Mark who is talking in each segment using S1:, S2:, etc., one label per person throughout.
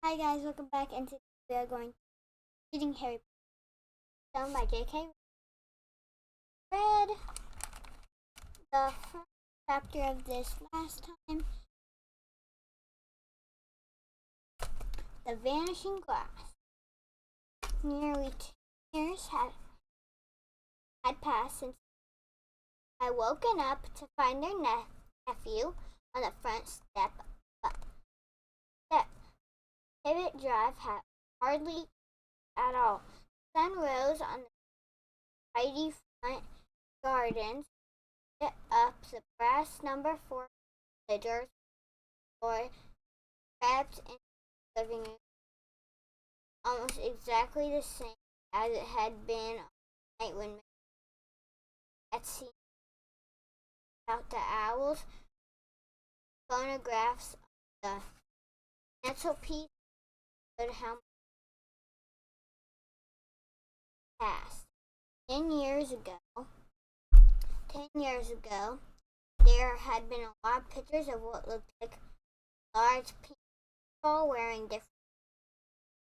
S1: Hi guys, welcome back, and today we are going to be reading Harry Potter by J.K. Read the first chapter of this last time, The Vanishing Glass. Nearly 2 years had passed since I woken up to find their nephew on the front step. Pivot Drive had hardly at all. The sun rose on the tidy front gardens, lit up the brass number 4 lidders, or crept into the living room, almost exactly the same as it had been on the night when Mary had seen about the owls. Phonographs on the mantelpiece showed how past. 10 years ago, there had been a lot of pictures of what looked like large pink people wearing different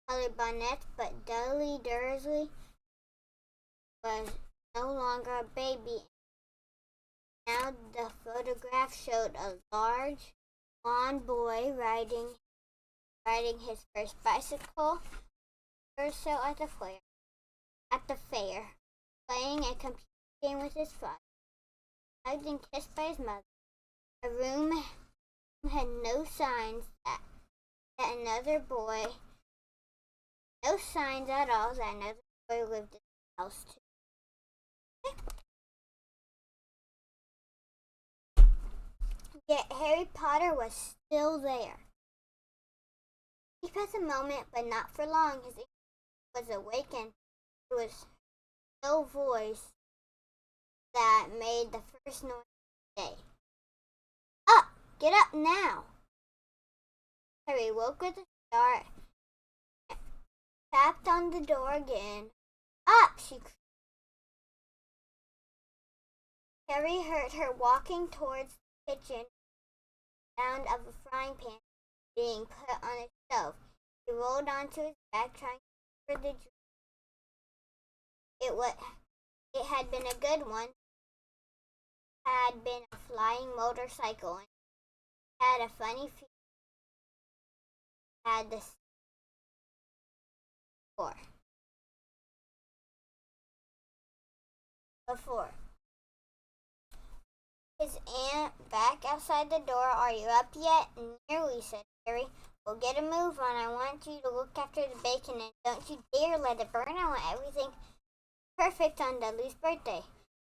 S1: colored bonnets, but Dudley Dursley was no longer a baby. Now the photograph showed a large blond boy riding his first bicycle or so at the fair, playing a computer game with his father, hugged and kissed by his mother. The room had no signs that another boy, no signs at all that another boy lived in the house too. Yet Harry Potter was still there. He passed a moment, but not for long. His ear was awakened. It was no voice that made the first noise of the day. Up! Get up now! Harry woke with a start and tapped on the door again. Up! She cried. Harry heard her walking towards the kitchen, the sound of a frying pan being put on a stove. He rolled onto his back, trying to remember the dream. It had been a good one. It had been a flying motorcycle, and it had a funny feeling. It had the before. His aunt back outside the door. Are you up yet? Nearly, said Harry. Well, get a move on. I want you to look after the bacon, and don't you dare let it burn. I want everything perfect on Dudley's birthday.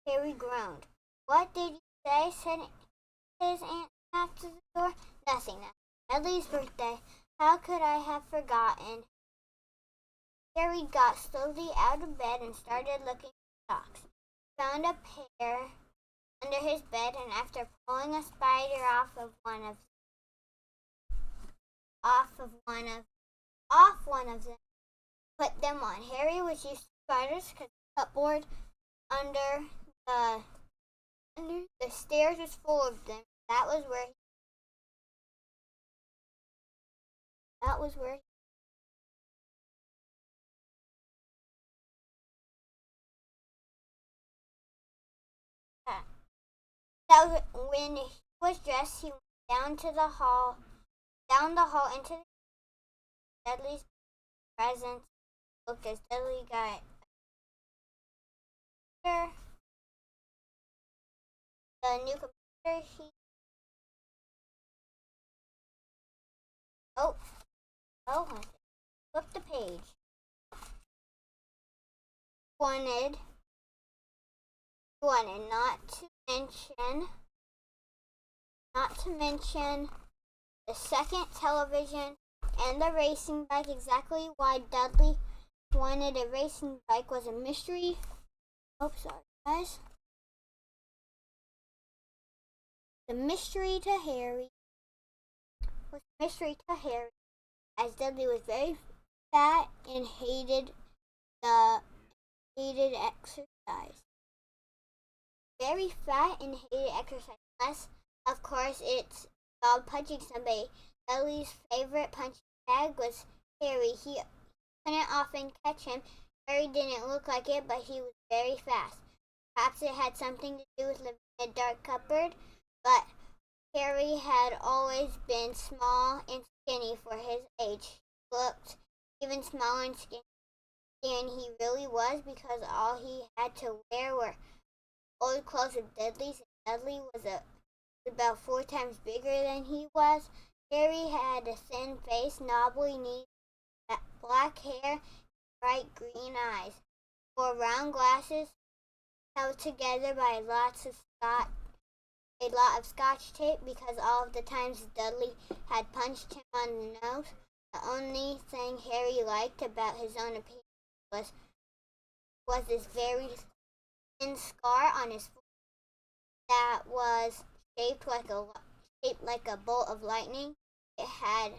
S1: Harry groaned. What did you say? Said his aunt after the door. Nothing. Dudley's birthday. How could I have forgotten? Harry got slowly out of bed and started looking for socks. Found a pair under his bed, and after pulling a spider off one of them, put them on. Harry was used to spiders because the cupboard under the stairs was full of them. That was where he That was when he was dressed. He went down the hall into Dudley's presence. Looked as Dudley got the new computer. Flip the page. Wanted not to mention the second television and the racing bike. Exactly why Dudley wanted a racing bike was a mystery. Sorry, guys. The mystery to Harry as Dudley was very fat and hated exercise. Very fat and hated exercise. Unless, of course, it's about punching somebody. Dudley's favorite punching bag was Harry. He couldn't often catch him. Harry didn't look like it, but he was very fast. Perhaps it had something to do with living in a dark cupboard, but Harry had always been small and skinny for his age. He looked even smaller and skinnier than he really was because all he had to wear were old clothes of Dudley's, and Dudley was about 4 times bigger than he was. Harry had a thin face, knobbly knees, black hair, and bright green eyes. He wore round glasses held together by a lot of scotch tape because all of the times Dudley had punched him on the nose. The only thing Harry liked about his own appearance was this very thin scar on his forehead that was shaped like a bolt of lightning. It had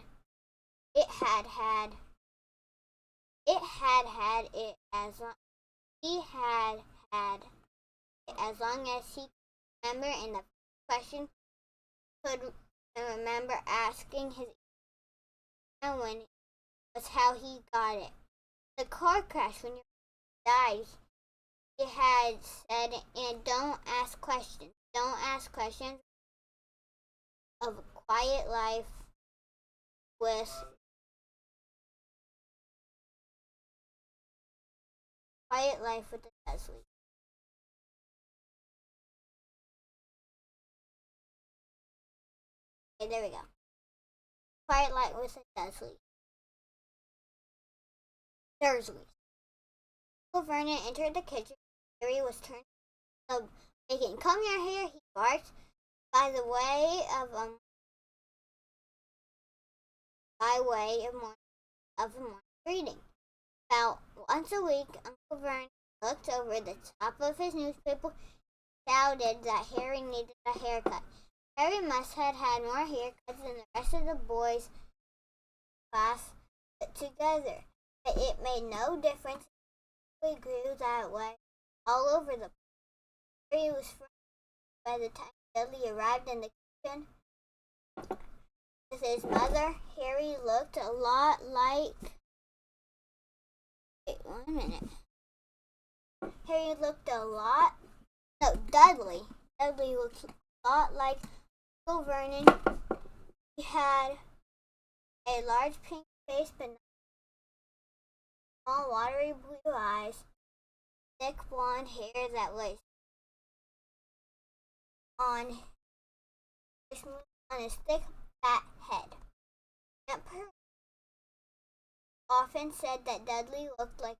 S1: it had had it had had it as long he had had it as long as he could remember, and the question could remember asking his when was how he got it. The car crash when your died, he had said, and don't ask questions. Don't ask questions of a with quiet life with the Dursleys. Okay, there we go. Quiet life with the Dursleys. Uncle Vernon entered the kitchen. Harry was turning the bacon. Come here, he barked. By the way of a morning greeting. About once a week, Uncle Vernon looked over the top of his newspaper and shouted that Harry needed a haircut. Harry must have had more haircuts than the rest of the boys' class put together, but it made no difference. He grew that way all over the place. Harry was frightened by the time Dudley arrived in the kitchen with his mother. Harry looked a lot like. Wait 1 minute. Harry looked a lot. No, Dudley. Dudley looked a lot like Uncle Vernon. He had a large pink face, but not small, watery blue eyes, thick blonde hair that was on his thick, fat head. Aunt Pearl often said that Dudley looked like.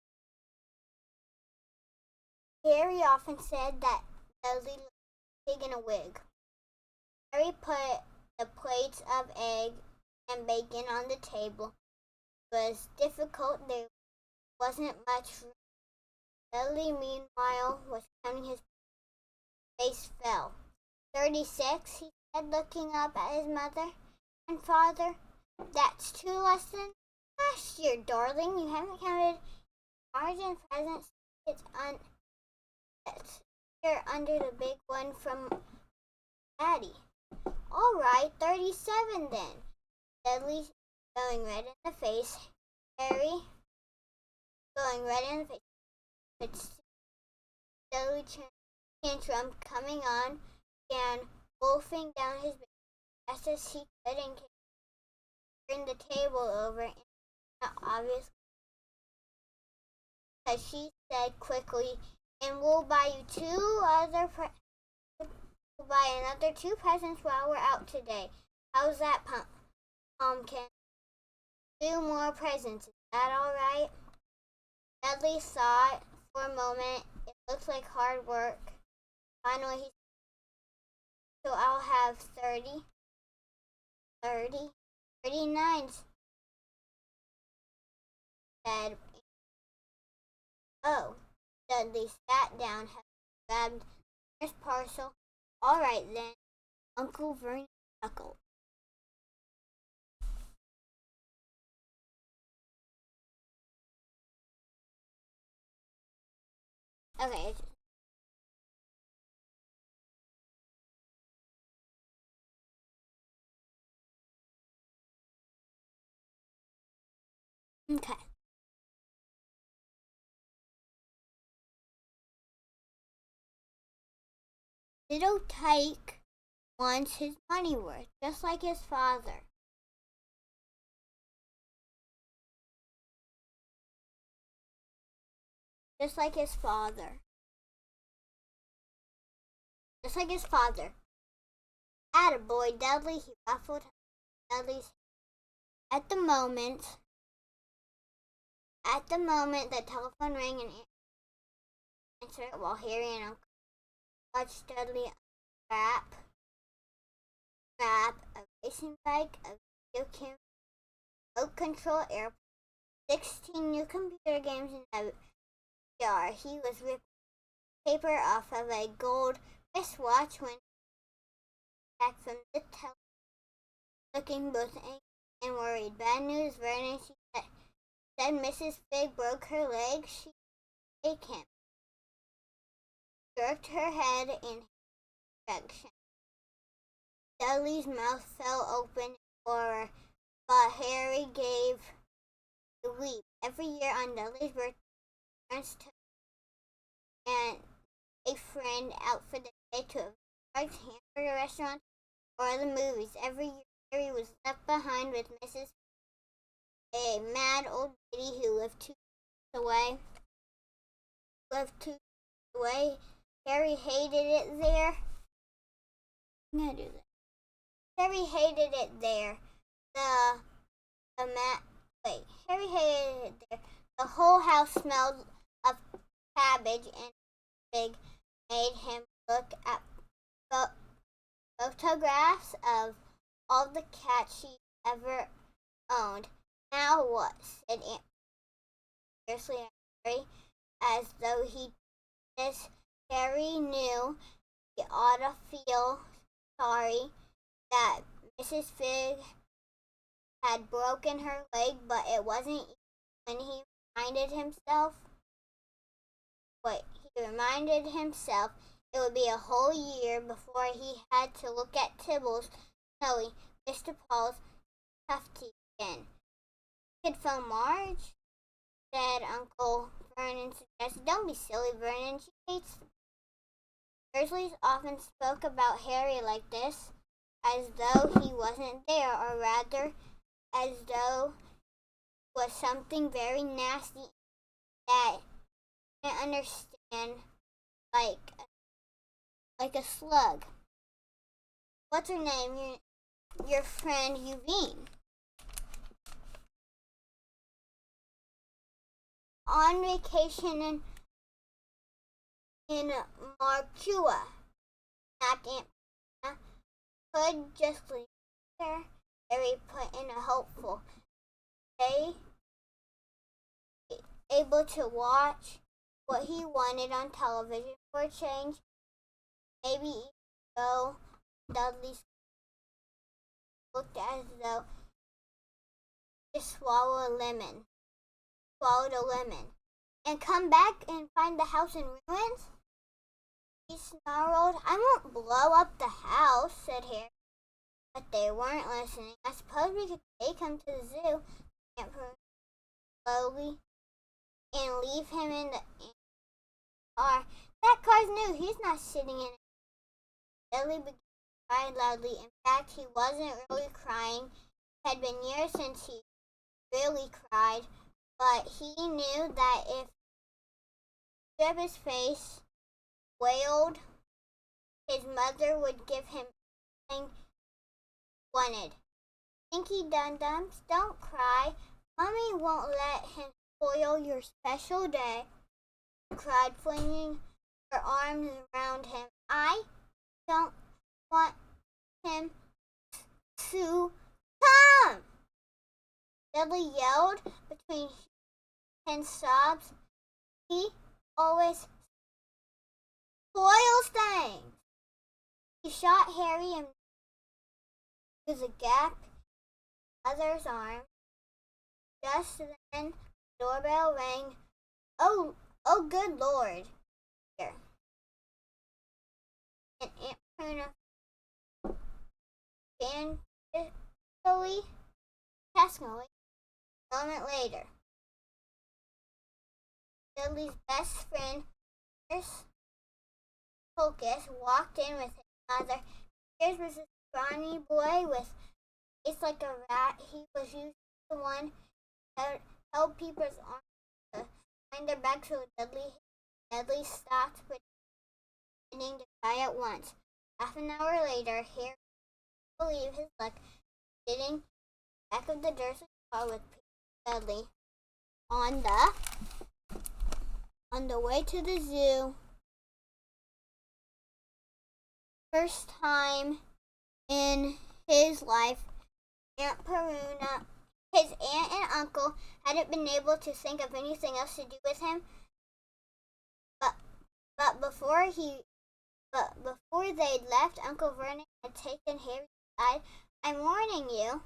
S1: Harry often said that Dudley looked like a pig in a wig. Harry put the plates of egg and bacon on the table. It was difficult. There wasn't much room. Dudley, meanwhile, was counting his face fell. 36, he said, looking up at his mother and father. That's 2 less than last year, darling. You haven't counted cards and presents. It's here under the big one from Daddy. All right, 37 then. Dudley going red in the face. Harry going red in the face. It's Dudley tantrum coming on and wolfing down his bed as fast as he could and turned the table over and obviously because she said quickly, and we'll buy another 2 presents while we're out today. How's that, Pumpkin? 2 more presents. Is that all right? Dudley thought for a moment. It looked like hard work. Finally, he said, so I'll have 39, said. Oh, Dudley sat down, grabbed his parcel. All right then, Uncle Vernon chuckled. Okay, Okay. Little Tyke wants his money worth, just like his father. Just like his father. Just like his father. Attaboy, Dudley, he ruffled Dudley's hair. At the moment, the telephone rang and answered it while Harry and Uncle watched Dudley strap a racing bike, a video camera, remote control airplane, 16 new computer games, and a VR. He was ripping paper off of a gold wristwatch when back from the telephone, looking both angry and worried. Bad news, Vernon, she said Mrs. Fig broke her leg. She ate him. Jerked her head in his direction. Dudley's mouth fell open in horror, but Harry gave a leap. Every year on Dudley's birthday, parents took and a friend out for the day to a large hamburger restaurant or the movies. Every year, Harry was left behind with Mrs. a mad old lady who lived 2 away. Harry hated it there. I'm gonna do this. Harry hated it there. Harry hated it there. The whole house smelled of cabbage, and Big made him look at photographs of all the cats she ever owned. Now what? Said Aunt fiercely at Harry, as though he this. Harry knew he ought to feel sorry that Mrs. Fig had broken her leg, but it wasn't when he reminded himself it would be a whole year before he had to look at Tibble's snowy Mr. Paul's tufty again. Could phone Marge, said Uncle Vernon suggested. Don't be silly, Vernon. She hates them. Dursleys often spoke about Harry like this, as though he wasn't there, or rather, as though it was something very nasty that he didn't understand, like a slug. What's her name? Your friend Eugene. On vacation in Marcua, snapped Aunt Pina. Could just leave there. Harry put in a hopeful. They able to watch what he wanted on television for a change. Maybe even though Dudley looked as though he swallowed a lemon, and come back and find the house in ruins. He snarled. I won't blow up the house, said Harry. But they weren't listening. I suppose we could take him to the zoo, Aunt Prue slowly, and leave him in the car. That car's new. He's not sitting in it. Dudley began to cry loudly. In fact, he wasn't really crying. It had been years since he really cried, but he knew that if he strip his face, wailed, his mother would give him anything he wanted. Dinky Dum-Dums, don't cry. Mommy won't let him spoil your special day, she cried, flinging her arms around him. I don't want him to come, Dudley yelled between tense sobs. He always spoils things. He shot Harry and there was a gap in his mother's arm. Just then, the doorbell rang. Oh, good Lord! Here. And Aunt Pruna testily, 'Cause A moment later, Dudley's best friend, Pierce Pocus, walked in with his mother. Pierce was a scrawny boy with a face like a rat. He was usually the one who held people's arms behind their back so Dudley stopped pretending to cry at once. Half an hour later, Harry couldn't believe his luck, sitting back of the Dursley car with Peter Dudley on the way to the zoo. First time in his life, Aunt Peruna, his aunt and uncle hadn't been able to think of anything else to do with him. But before they'd left, Uncle Vernon had taken Harry aside. "I'm warning you,"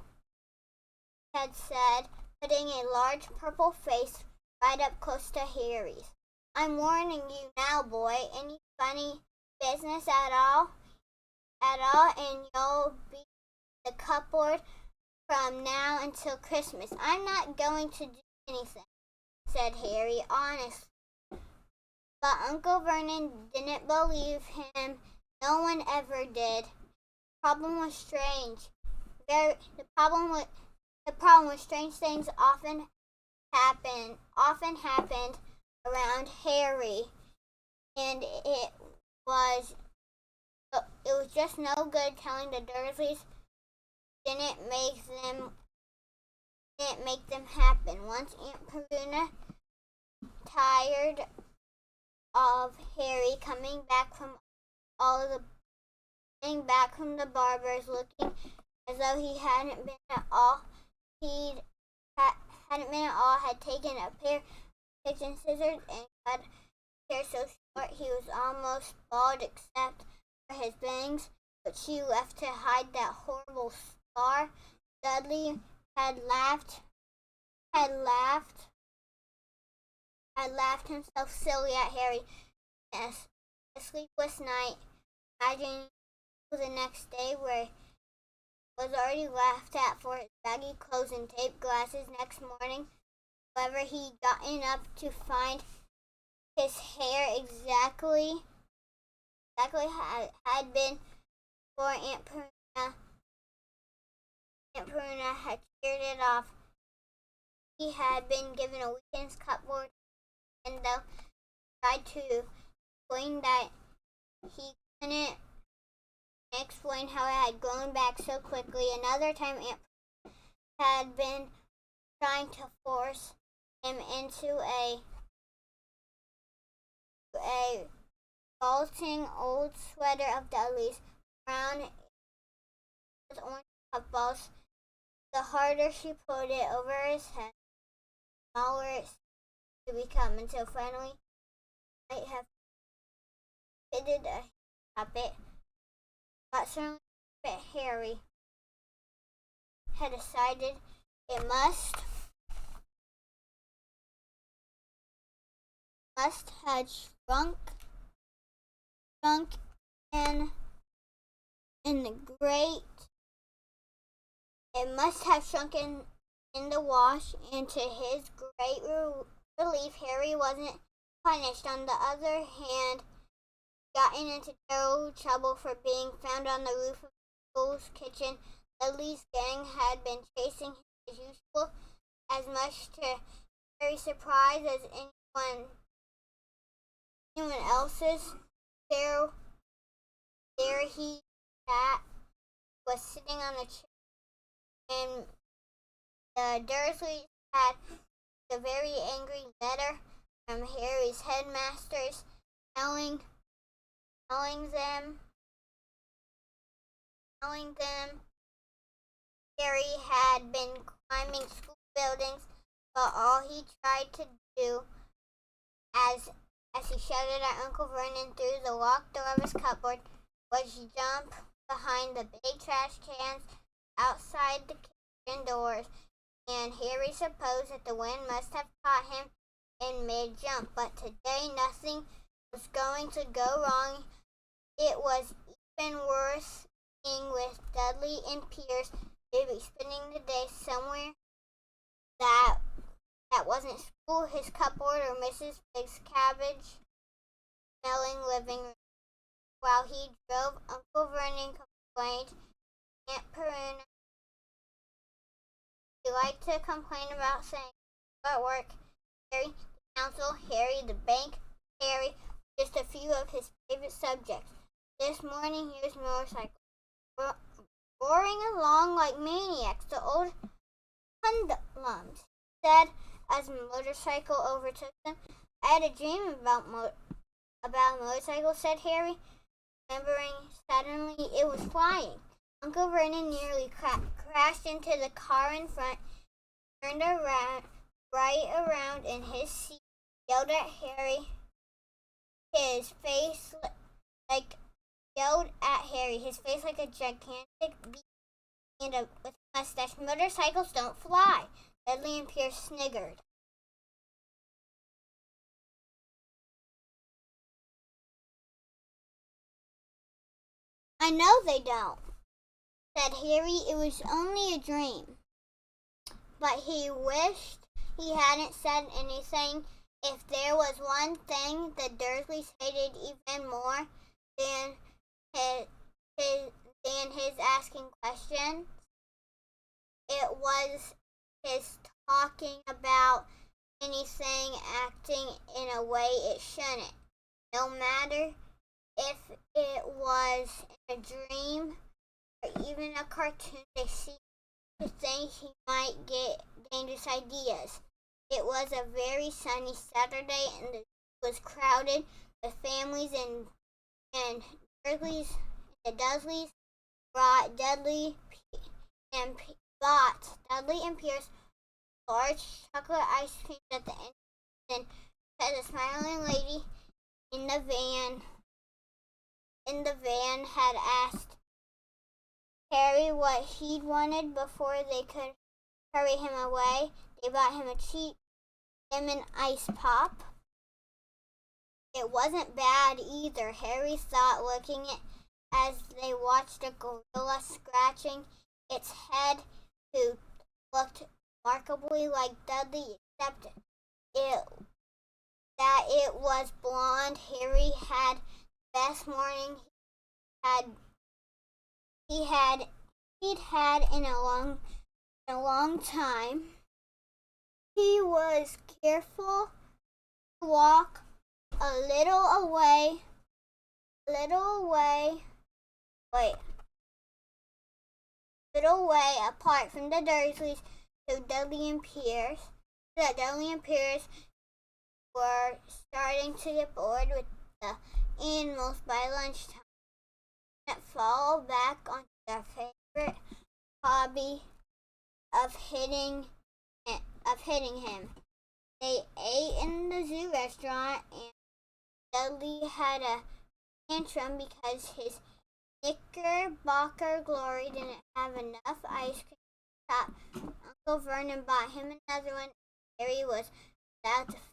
S1: he had said, putting a large purple face right up close to Harry's. "I'm warning you now, boy. Any funny business at all, and you'll be the cupboard from now until Christmas." "I'm not going to do anything," said Harry, honestly. But Uncle Vernon didn't believe him. No one ever did. The problem was strange. The problem was strange things often happened around Harry, and it was just no good telling the Dursleys. Didn't make them happen. Once Aunt Peruna, tired of Harry coming back from the barbers, looking as though he hadn't been at all, had taken a pair of kitchen scissors and cut his hair so short he was almost bald except for his bangs, which she left to hide that horrible scar. Dudley had laughed himself silly at Harry. Yes, a sleepless night, imagining the next day, where he was already laughed at for his baggy clothes and taped glasses. Next morning, however, he gotten up to find his hair exactly had been before Aunt Peruna had sheared it off. He had been given a weekend's cupboard, and though tried to explain that he couldn't explain how it had grown back so quickly. Another time, Aunt had been trying to force him into a bulging old sweater of Dudley's, brown with orange puffballs. The harder she pulled it over his head, the smaller it seemed to become, until finally might have fitted a puppet. But certainly Harry had decided it must have shrunk in the great. It must have shrunken in the wash, and to his great relief, Harry wasn't punished. On the other hand, gotten into terrible trouble for being found on the roof of the school's kitchen. Dudley's gang had been chasing him as usual, as much to Harry's surprise as anyone else's. There he sat, was sitting on a chair, and the Dursleys had a very angry letter from Harry's headmasters telling them Harry had been climbing school buildings, but all he tried to do as he shouted at Uncle Vernon through the locked door of his cupboard was jump behind the big trash cans outside the kitchen doors, and Harry supposed that the wind must have caught him in mid-jump. But today nothing was going to go wrong. It was even worse being with Dudley and Pierce. They'd be spending the day somewhere that wasn't school, his cupboard, or Mrs. Pig's cabbage smelling living room. While he drove, Uncle Vernon complained. Aunt Peruna, he liked to complain about saying at work. Harry, the council, Harry, the bank, Harry, just a few of his favorite subjects. This morning, he was motorcycle, roaring along like maniacs. The old hoodlums said as the motorcycle overtook them. I had a dream about motorcycles, said Harry, remembering suddenly it was flying. Uncle Vernon nearly crashed into the car in front, turned around, right around in his seat, yelled at Harry, his face like a gigantic bee and with a mustache. Motorcycles don't fly. Dudley and Pierce sniggered. I know they don't, said Harry. It was only a dream. But he wished he hadn't said anything. If there was one thing the Dursleys hated even more than his asking questions, it was his talking about anything, acting in a way it shouldn't. No matter if it was in a dream or even a cartoon, they seemed to think he might get dangerous ideas. It was a very sunny Saturday, and the zoo was crowded with families, and the Dursleys brought Dudley and Pierce large chocolate ice cream at the end, and said the smiling lady in the van had asked Harry what he'd wanted before they could hurry him away. They bought him a cheap lemon ice pop. It wasn't bad either, Harry thought, looking at as they watched a gorilla scratching its head, who looked remarkably like Dudley, except that it was blonde. Harry had the best morning he'd had in a long time. He was careful to walk a little way apart from the Dursleys, so Dudley and Pierce were starting to get bored with the animals by lunchtime and fall back on their favorite hobby of hitting him. They ate in the zoo restaurant, and Dudley had a tantrum because his Knickerbocker Glory didn't have enough ice cream to top. Uncle Vernon bought him another one. Harry was about to finish.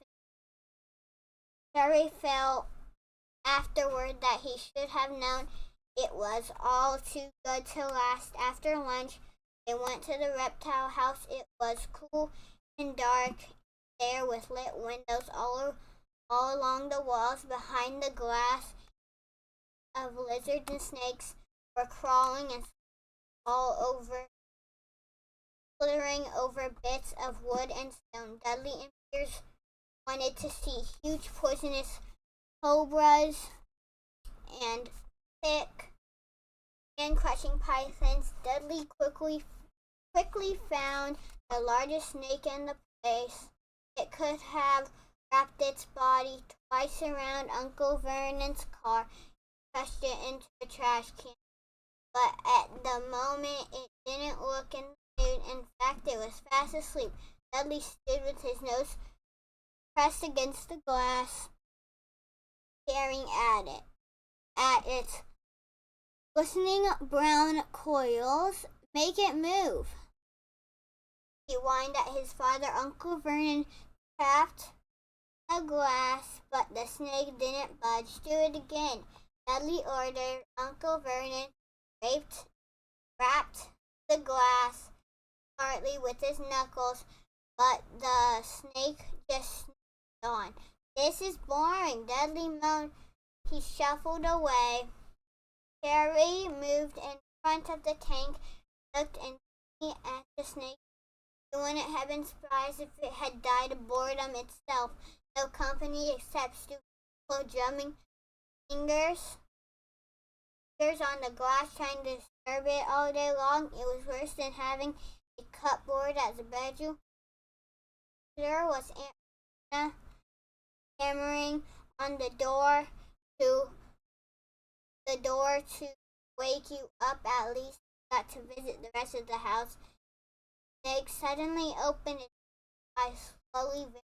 S1: Harry felt afterward that he should have known it was all too good to last. After lunch, they went to the reptile house. It was cool and dark there, with lit windows all along the walls. Behind the glass of lizards and snakes were crawling and all over, slithering over bits of wood and stone. Dudley and Pierce wanted to see huge poisonous cobras and thick and crushing pythons. Dudley quickly found the largest snake in the place. It could have wrapped its body twice around Uncle Vernon's car and crushed it into a trash can. But at the moment, it didn't look in the mood. In fact, it was fast asleep. Dudley stood with his nose pressed against the glass, staring at its glistening brown coils. Make it move, he whined at his father. Uncle Vernon tapped the glass, but the snake didn't budge. Do it again, Dudley ordered. Uncle Vernon rapped the glass partly with his knuckles. but the snake just sneaked on. "This is boring," Dudley moaned. He shuffled away. Harry moved in front of the tank, looked intently at the snake. He wouldn't have been surprised if it had died of boredom itself. No company except stupid people drumming fingers on the glass trying to disturb it all day long. It was worse than having a cupboard as a bedroom. There was Aunt Anna hammering on to to wake you up. At least you got to visit the rest of the house. The snake suddenly opened its eyes slowly.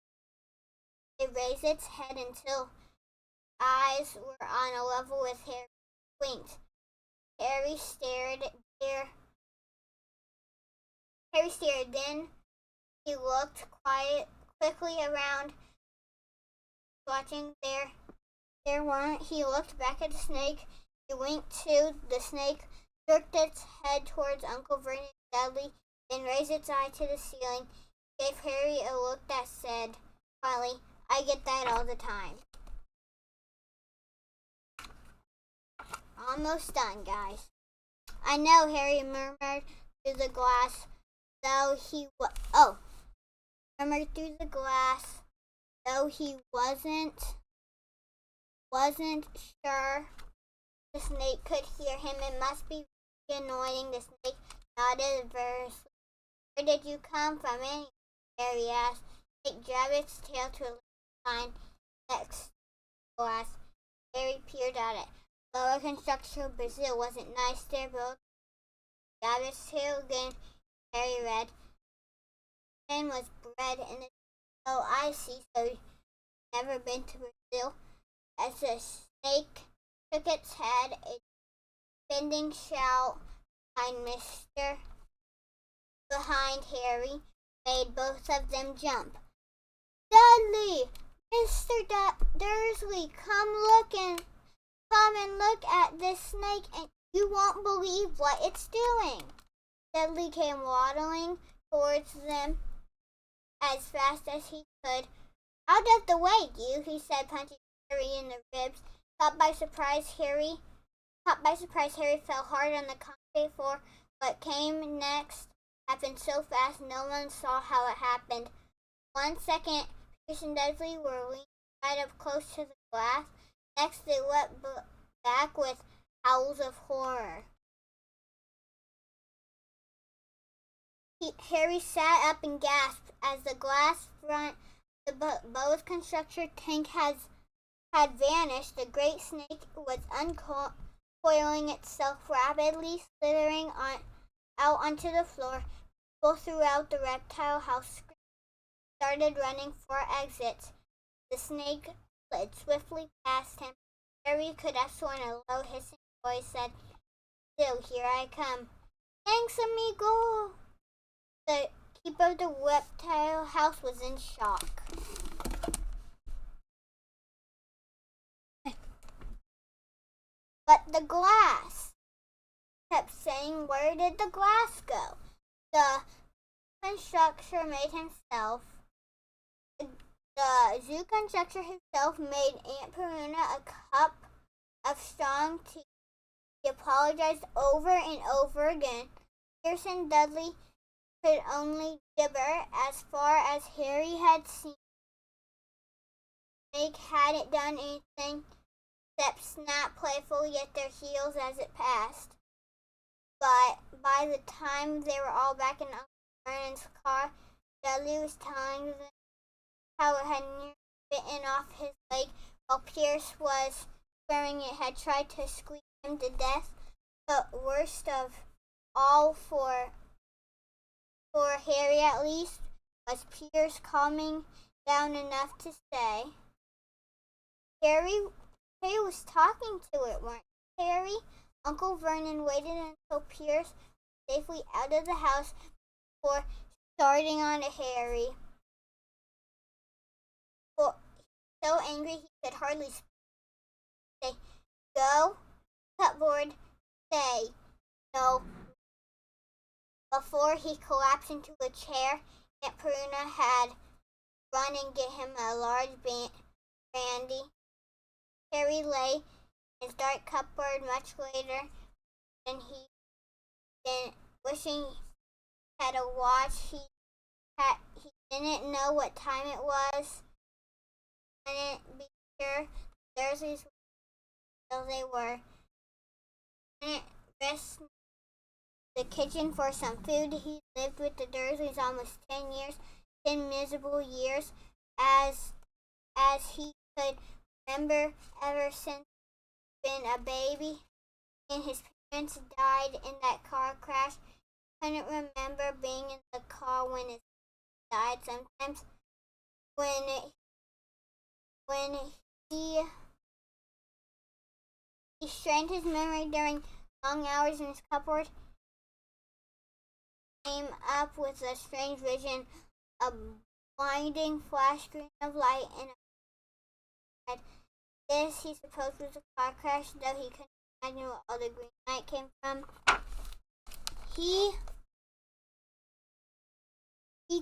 S1: It raised its head until eyes were on a level with Harry. Winked. Harry stared. Then he looked quickly around, watching. There weren't. He looked back at the snake. He winked too. The snake jerked its head towards Uncle Vernon and Dudley, then raised its eye to the ceiling. Gave Harry a look that said, quietly, "I get that all the time." "Almost done, guys." "I know," Harry murmured through the glass, though he wasn't sure the snake could hear him. "It must be really annoying." The snake nodded adversely. "Where did you come from, anyway?" Harry asked. The snake dragged its tail to a little sign next to the glass. Harry peered at it. "Lower Construction Brazil." "Wasn't nice there, Bill?" Dragged its tail again. Harry read. "Man was bred in the..." "Oh, I see. So you've never been to Brazil?" As the snake shook its head, a bending shout behind Harry made both of them jump. "Dudley! Mr. Dursley, come and look at this snake, and you won't believe what it's doing." Dudley came waddling towards them as fast as he could. "Out of the way, you!" he said, punching Harry in the ribs. Caught by surprise, Harry fell hard on the concrete floor. What came next happened so fast no one saw how it happened. 1 second, Pierce and Dudley were leaning right up close to the glass. Next, they leapt back with howls of horror. Harry sat up and gasped as the glass front of the Bose construction tank had vanished. The great snake was uncoiling itself rapidly, slithering out onto the floor. People throughout the reptile house started running for exits. The snake slid swiftly past him. Harry could have sworn a low hissing voice said, "Still, here I come." "Thanks, amigo." The keeper of the reptile house was in shock. "But the glass," kept saying. "Where did the glass go?" The constructor made himself. The zoo constructor himself made Aunt Peruna a cup of strong tea. He apologized over and over again. Pierce and Dudley could only gibber. As far as Harry had seen, the snake hadn't done anything except snap playfully at their heels as it passed. But by the time they were all back in Uncle Vernon's car, Dudley was telling them how it had nearly bitten off his leg, while Pierce was swearing it had tried to squeeze him to death. But worst of all, for Harry at least, was Pierce calming down enough to say, Harry was talking to it, weren't you, Harry?" Uncle Vernon waited until Pierce was safely out of the house before starting on Harry. So angry he could hardly speak. Say, "Go, cupboard, say, no." Before he collapsed into a chair, Aunt Peruna had run and get him a large brandy. Harry lay in his dark cupboard much later than he been wishing he had a watch. He didn't know what time it was. Couldn't be sure. Dursleys were they were. Couldn't risk the kitchen for some food. He lived with the Dursleys almost 10 years, 10 miserable years, as he could remember ever since been a baby. And his parents died in that car crash. Couldn't remember being in the car when his died. Sometimes when he strained his memory during long hours in his cupboard, came up with a strange vision, a blinding flash screen of light in a head. This he supposed was a car crash, though he couldn't imagine where all the green light came from. He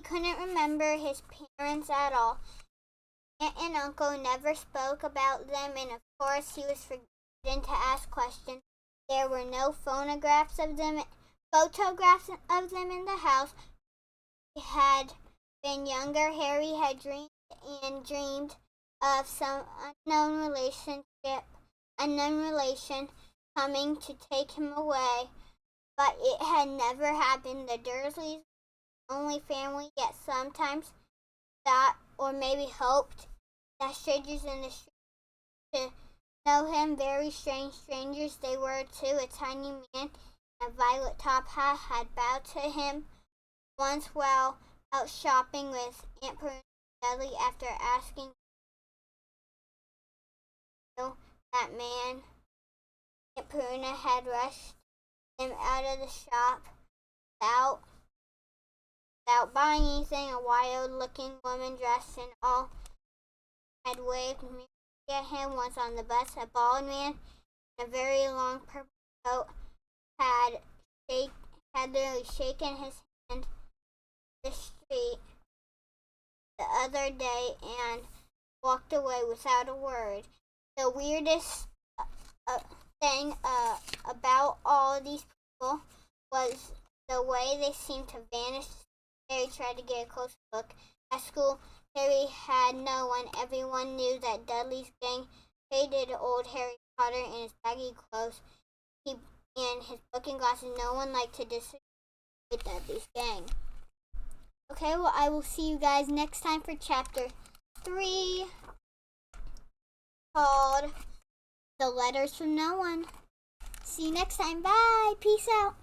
S1: couldn't remember his parents at all. Aunt and Uncle never spoke about them, and of course he was forbidden to ask questions. There were no photographs of them in the house. He had been younger. Harry had dreamed of some unknown relation coming to take him away, but it had never happened. The Dursleys were the only family, yet sometimes thought, or maybe hoped, that strangers in the street to know him. Very strange strangers they were too. A tiny man in a violet top hat had bowed to him once while out shopping with Aunt Prune and Dudley. After asking that man, Aunt Peruna had rushed him out of the shop without buying anything. A wild-looking woman dressed in all had waved at him once on the bus. A bald man in a very long purple coat had literally shaken his hand in the street the other day and walked away without a word. The weirdest thing about all these people was the way they seemed to vanish. Harry tried to get a closer look. At school, Harry had no one. Everyone knew that Dudley's gang hated old Harry Potter and his baggy clothes and his book and glasses. No one liked to disagree with Dudley's gang. Okay, well, I will see you guys next time for chapter 3, called The Letters from No One. See you next time. Bye. Peace out.